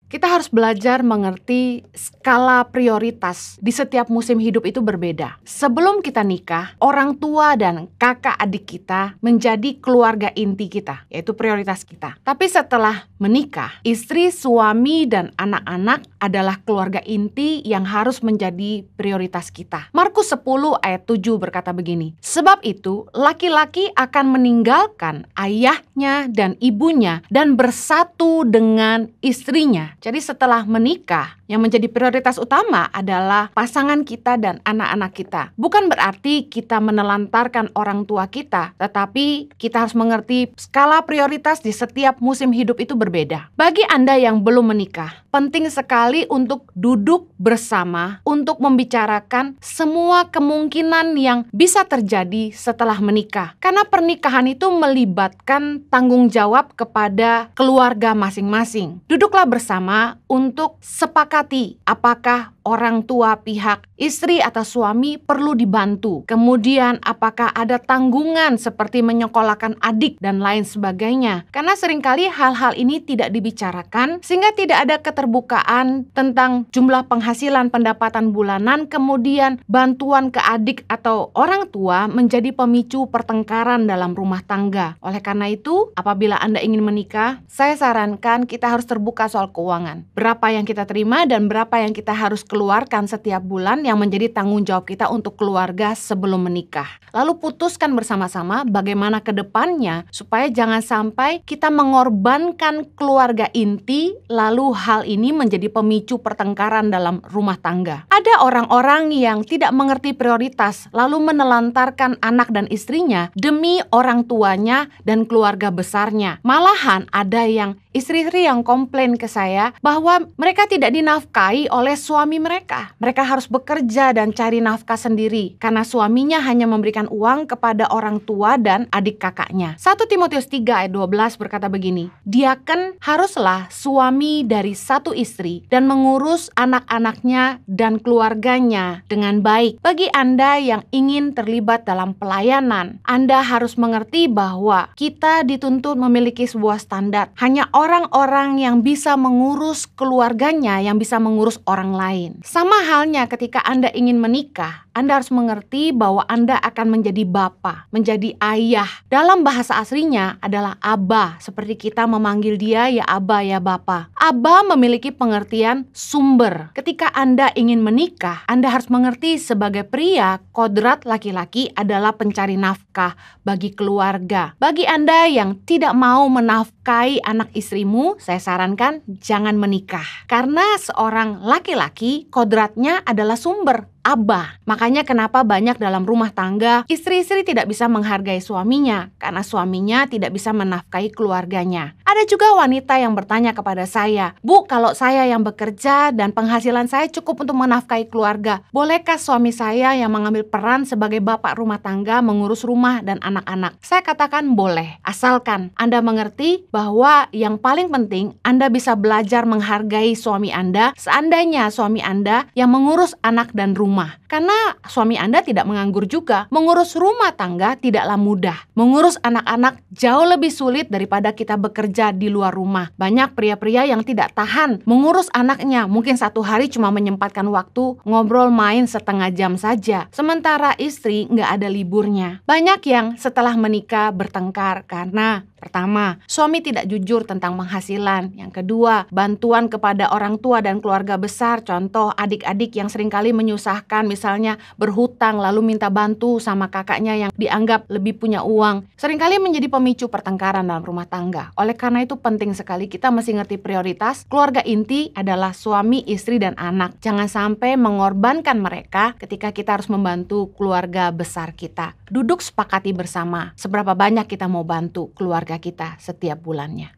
Kita harus belajar mengerti skala prioritas di setiap musim hidup itu berbeda. Sebelum kita nikah, orang tua dan kakak adik kita menjadi keluarga inti kita, yaitu prioritas kita. Tapi setelah menikah, istri, suami, dan anak-anak adalah keluarga inti yang harus menjadi prioritas kita. Markus 10 ayat 7 berkata begini, "Sebab itu laki-laki akan meninggalkan ayahnya dan ibunya dan bersatu dengan istrinya." Jadi setelah menikah, yang menjadi prioritas utama adalah pasangan kita dan anak-anak kita. Bukan berarti kita menelantarkan orang tua kita, tetapi kita harus mengerti skala prioritas di setiap musim hidup itu berbeda. Bagi Anda yang belum menikah, penting sekali untuk duduk bersama untuk membicarakan semua kemungkinan yang bisa terjadi setelah menikah. Karena pernikahan itu melibatkan tanggung jawab kepada keluarga masing-masing. Duduklah bersama untuk sepakati apakah orang tua pihak istri atau suami perlu dibantu. Kemudian apakah ada tanggungan seperti menyekolahkan adik dan lain sebagainya. Karena seringkali hal-hal ini tidak dibicarakan sehingga tidak ada keterbukaan tentang jumlah penghasilan pendapatan bulanan, kemudian bantuan ke adik atau orang tua menjadi pemicu pertengkaran dalam rumah tangga. Oleh karena itu, apabila Anda ingin menikah, saya sarankan kita harus terbuka soal keuangan. Berapa yang kita terima dan berapa yang kita harus keluarkan setiap bulan yang menjadi tanggung jawab kita untuk keluarga sebelum menikah. Lalu putuskan bersama-sama bagaimana ke depannya supaya jangan sampai kita mengorbankan keluarga inti lalu hal ini menjadi pemicu pertengkaran dalam rumah tangga. Ada orang-orang yang tidak mengerti prioritas lalu menelantarkan anak dan istrinya demi orang tuanya dan keluarga besarnya. Malahan ada yang istri-istri yang komplain ke saya bahwa mereka tidak dinafkahi oleh suami mereka. Mereka harus bekerja dan cari nafkah sendiri karena suaminya hanya memberikan uang kepada orang tua dan adik kakaknya. 1 Timotius 3 ayat 12 berkata begini, "Diaken haruslah suami dari satu istri dan mengurus anak-anaknya dan keluarganya dengan baik." Bagi Anda yang ingin terlibat dalam pelayanan, Anda harus mengerti bahwa kita dituntut memiliki sebuah standar. Hanya orang-orang yang bisa mengurus keluarganya yang bisa mengurus orang lain. Sama halnya ketika Anda ingin menikah, Anda harus mengerti bahwa Anda akan menjadi bapa, menjadi ayah. Dalam bahasa aslinya adalah Aba, seperti kita memanggil dia ya Aba ya Bapa. Aba memiliki pengertian sumber. Ketika Anda ingin menikah, Anda harus mengerti sebagai pria, kodrat laki-laki adalah pencari nafkah bagi keluarga. Bagi Anda yang tidak mau menafkahi anak istrimu, saya sarankan jangan menikah. Karena seorang laki-laki kodratnya adalah sumber, Aba. Makanya kenapa banyak dalam rumah tangga istri-istri tidak bisa menghargai suaminya karena suaminya tidak bisa menafkahi keluarganya. Ada juga wanita yang bertanya kepada saya, "Bu, kalau saya yang bekerja dan penghasilan saya cukup untuk menafkahi keluarga, bolehkah suami saya yang mengambil peran sebagai bapak rumah tangga mengurus rumah dan anak-anak?" Saya katakan boleh, asalkan Anda mengerti bahwa yang paling penting Anda bisa belajar menghargai suami Anda seandainya suami Anda yang mengurus anak dan rumah. Karena suami Anda tidak menganggur juga. Mengurus rumah tangga tidaklah mudah. Mengurus anak-anak jauh lebih sulit daripada kita bekerja di luar rumah. Banyak pria-pria yang tidak tahan mengurus anaknya. Mungkin satu hari cuma menyempatkan waktu ngobrol main setengah jam saja. Sementara istri nggak ada liburnya. Banyak yang setelah menikah bertengkar karena pertama, suami tidak jujur tentang penghasilan. Yang kedua, bantuan kepada orang tua dan keluarga besar. Contoh adik-adik yang seringkali menyusahkan, misalnya berhutang lalu minta bantu sama kakaknya yang dianggap lebih punya uang. Seringkali menjadi pemicu pertengkaran dalam rumah tangga. Oleh karena itu penting sekali kita mesti ngerti prioritas. Keluarga inti adalah suami, istri, dan anak. Jangan sampai mengorbankan mereka ketika kita harus membantu keluarga besar kita. Duduk sepakati bersama seberapa banyak kita mau bantu keluarga kita setiap bulannya.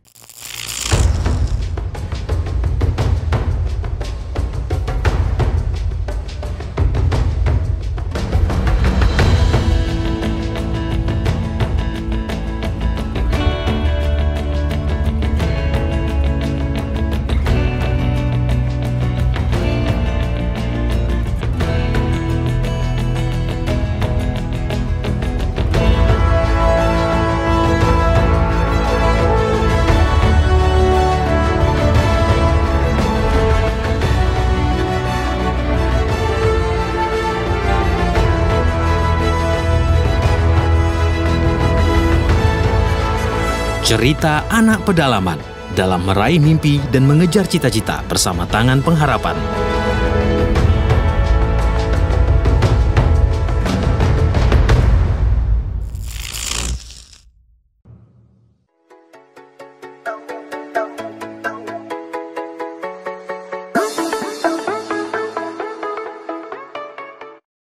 Cerita anak pedalaman dalam meraih mimpi dan mengejar cita-cita bersama Tangan Pengharapan.